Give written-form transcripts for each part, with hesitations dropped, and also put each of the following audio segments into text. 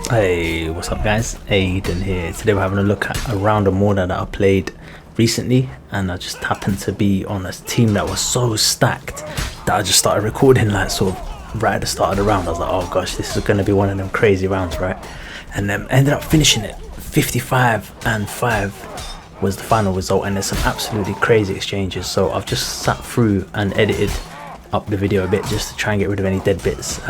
Hey, what's up guys? Aiden here. Today we're having a look at a round of Mordhau that I played recently, and I just happened to be on a team that was so stacked that I just started recording like sort of right at the start of the round. I was like, oh gosh, this is going to be one of them crazy rounds, right? And then ended up finishing it 55-5 was the final result, and there's some absolutely crazy exchanges. So I've just sat through and edited up the video a bit just to try and get rid of any dead bits.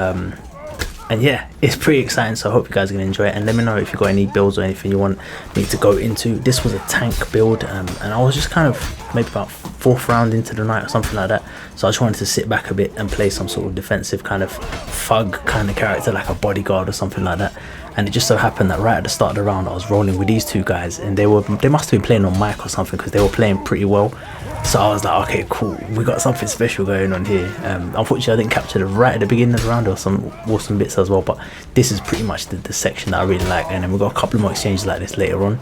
And yeah, it's pretty exciting, so I hope you guys are going to enjoy it, and let me know if you've got any builds or anything you want me to go into. This was a tank build, and I was just kind of maybe about 4th round into the night or something like that, so I just wanted to sit back a bit and play some sort of defensive kind of thug kind of character, like a bodyguard or something like that. And it just so happened that right at the start of the round I was rolling with these two guys, and they must have been playing on mic or something, because they were playing pretty well. So I was like, okay, cool, we got something special going on here. Unfortunately I didn't capture it right at the beginning of the round. There were some awesome bits as well, but this is pretty much the section that I really like. And then we've got a couple more exchanges like this later on.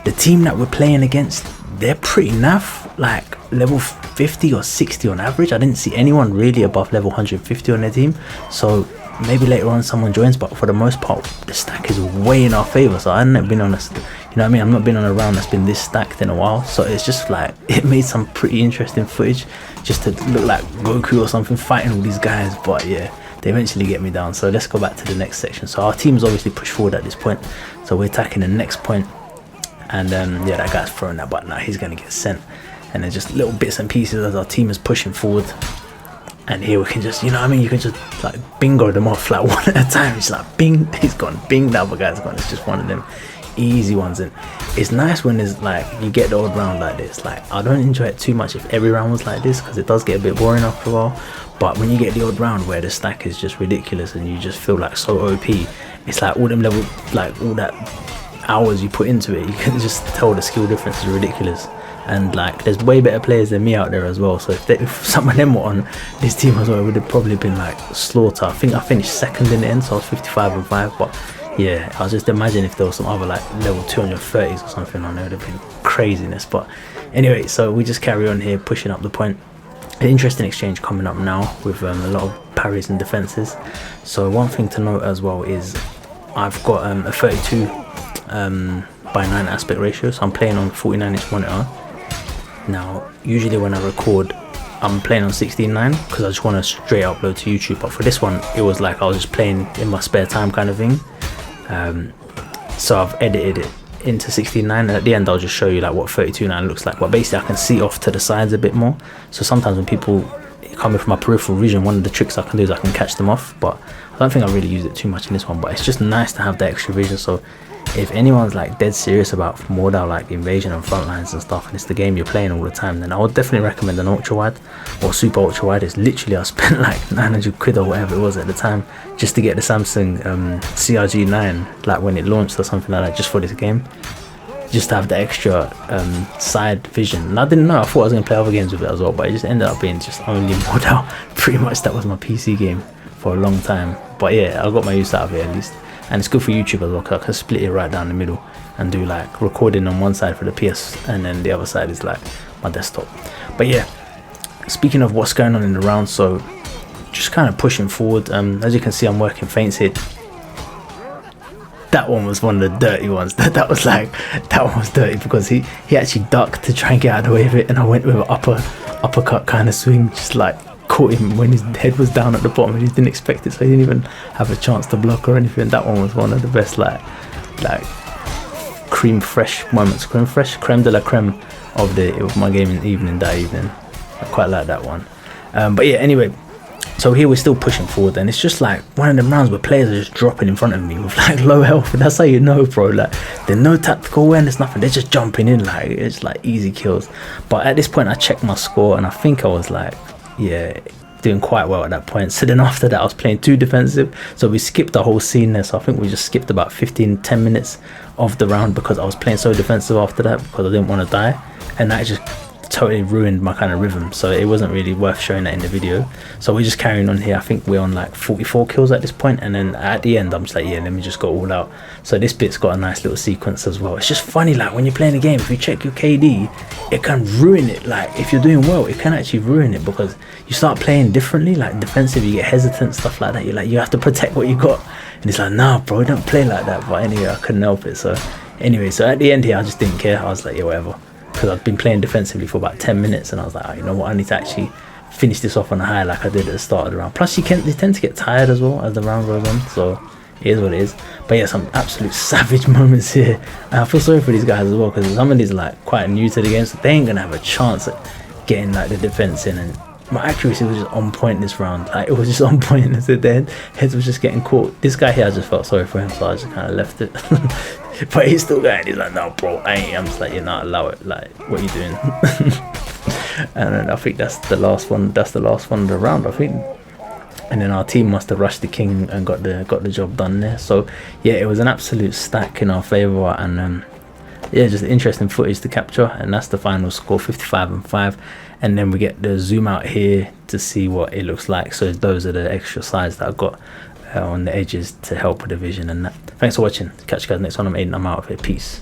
The team that we're playing against, they're pretty naff, like level 50 or 60 on average. I didn't see anyone really above level 150 on their team, so maybe later on someone joins, but for the most part the stack is way in our favor. So I haven't been on a, you know what I mean, I've not been on a round that's been this stacked in a while, so it's just like, it made some pretty interesting footage just to look like Goku or something fighting all these guys. But yeah, they eventually get me down. So let's go back to the next section. So our team's obviously pushed forward at this point, so we're attacking the next point, and yeah, that guy's throwing that button out, he's gonna get sent. And then just little bits and pieces as our team is pushing forward. And here we can just, you know what I mean, you can just like bingo them off like one at a time. It's like bing, he's gone, bing, the other guy's gone. It's just one of them easy ones. And it's nice when there's like, you get the odd round like this. Like, I don't enjoy it too much if every round was like this, because it does get a bit boring after a while. But when you get the odd round where the stack is just ridiculous and you just feel like so OP, it's like all them level, like all that hours you put into it, you can just tell the skill difference is ridiculous. And like, there's way better players than me out there as well, so if some of them were on this team as well, it would have probably been like slaughter. I think I finished 2nd in the end, so I was 55-5. But yeah, I was just imagining if there was some other like level 230s or something on there, it would have been craziness. But anyway, so we just carry on here pushing up the point. An interesting exchange coming up now with a lot of parries and defenses. So one thing to note as well is I've got a 32 by 9 aspect ratio, so I'm playing on 49-inch monitor. Now usually when I record I'm playing on 16:9 because I just want to straight upload to YouTube, but for this one it was like I was just playing in my spare time kind of thing. So I've edited it into 16:9, and at the end I'll just show you like what 32:9 looks like. But basically I can see off to the sides a bit more, so sometimes when people coming from my peripheral vision, one of the tricks I can do is I can catch them off. But I don't think I really use it too much in this one, but it's just nice to have that extra vision. So if anyone's like dead serious about Mordhau like Invasion and Frontlines and stuff, and it's the game you're playing all the time, then I would definitely recommend an ultra wide or super ultra wide. It's literally, I spent like 900 quid or whatever it was at the time just to get the Samsung CRG9, like when it launched or something like that, just for this game, just to have the extra side vision. And I didn't know, I thought I was going to play other games with it as well, but it just ended up being just only Mordhau. Pretty much that was my PC game for a long time. But yeah, I got my use out of it at least. And it's good for YouTube as well, because I can split it right down the middle and do like recording on one side for the PS, and then the other side is like my desktop. But yeah, speaking of what's going on in the round, so just kind of pushing forward. As you can see, I'm working feints here. That one was one of the dirty ones. That was dirty because he actually ducked to try and get out of the way of it, and I went with an uppercut kind of swing, just like caught him when his head was down at the bottom and he didn't expect it, so he didn't even have a chance to block or anything. That one was one of the best like creme fraiche moments, creme de la creme of my gaming evening that evening. I quite like that one. But yeah, anyway, so here we're still pushing forward, and it's just like one of them rounds where players are just dropping in front of me with like low health, and that's how you know, bro, like there's no tactical awareness, nothing, they're just jumping in, like it's like easy kills. But at this point I checked my score, and I think I was like, yeah, doing quite well at that point. So then after that I was playing too defensive, so we skipped the whole scene there. So I think we just skipped about 15-10 minutes of the round because I was playing so defensive after that, because I didn't want to die. And that just totally ruined my kind of rhythm, so it wasn't really worth showing that in the video. So we're just carrying on here. I think we're on like 44 kills at this point, and then at the end I'm just like, yeah, let me just go all out. So this bit's got a nice little sequence as well. It's just funny, like when you're playing a game, if you check your KD, it can ruin it. Like if you're doing well, it can actually ruin it, because you start playing differently. Like defensive, you get hesitant, stuff like that. You're like, you have to protect what you got, and it's like, nah bro, don't play like that. But anyway, I couldn't help it. So anyway, so at the end here I just didn't care. I was like, yeah, whatever, because I've been playing defensively for about 10 minutes, and I was like, oh, you know what, I need to actually finish this off on a high like I did at the start of the round. Plus you tend to get tired as well as the round goes on, so it is what it is. But yeah, some absolute savage moments here, and I feel sorry for these guys as well, because some of these are like quite new to the game, so they ain't gonna have a chance at getting like the defense in. And my accuracy was just on point this round. Like it was just on point. As their heads was just getting caught. This guy here, I just felt sorry for him, so I just kind of left it. But he's still going. He's like, no bro, I ain't. I'm just like, you're not allow it. Like, what are you doing? And then I think that's the last one. That's the last one of the round, I think. And then our team must have rushed the king and got the job done there. So yeah, it was an absolute stack in our favor, and yeah, just interesting footage to capture. And that's the final score, 55-5. And then we get the zoom out here to see what it looks like. So those are the extra sides that I got on the edges to help with the vision and that. Thanks for watching. Catch you guys next one. I'm Aiden. I'm out of here. Peace.